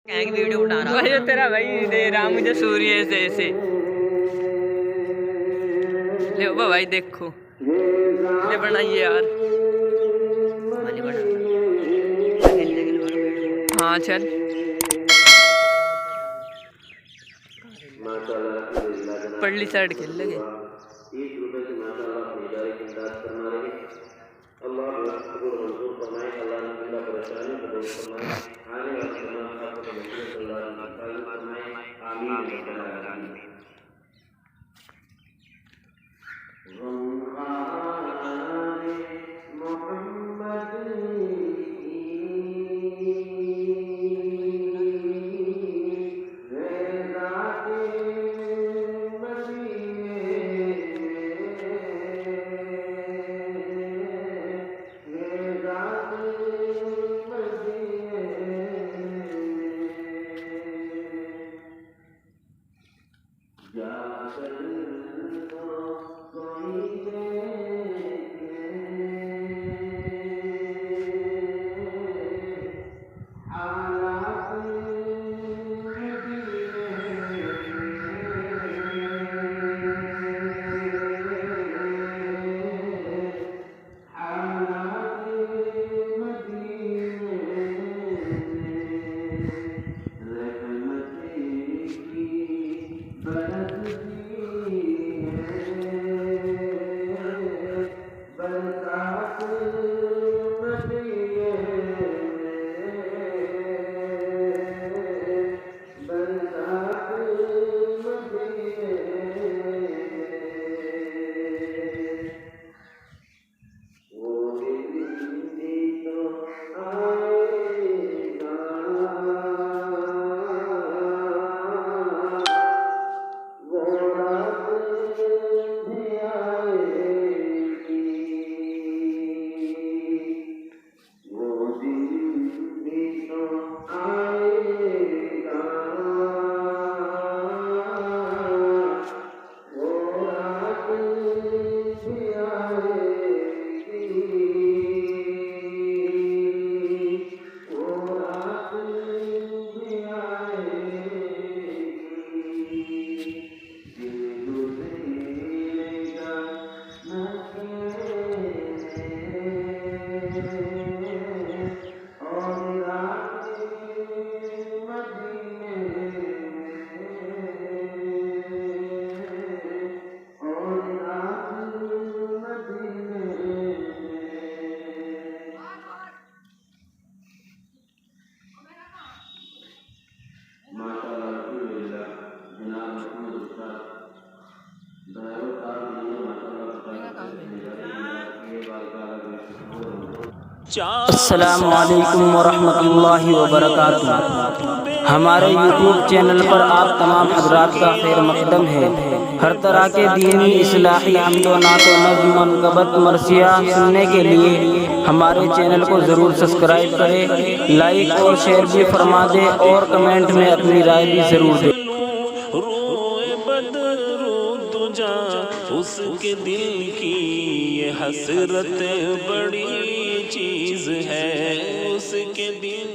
क्या की वीडियो उठा रहा भाई तेरा भाई दे रहा मुझे सूर्य से ऐसे ले भाई देखो ले बनाइए यार वाली बना हाँ चल पड़ली साइड खेल लगे अस्सलामु अलैकुम वरहमतुल्लाहि वबरकातुहू। हमारे यूट्यूब चैनल पर आप तमाम हजरात का खैर मकदम है। हर तरह के दीनी इस्लाही हम्दो नातो नज़्म मनक़बत मरसिया सुनने के लिए हमारे चैनल को ज़रूर सब्सक्राइब करें, लाइक और शेयर भी फरमा दें और कमेंट में अपनी राय भी ज़रूर दें। उसके दिल की ये हसरत बड़ी चीज़ है, उसके दिल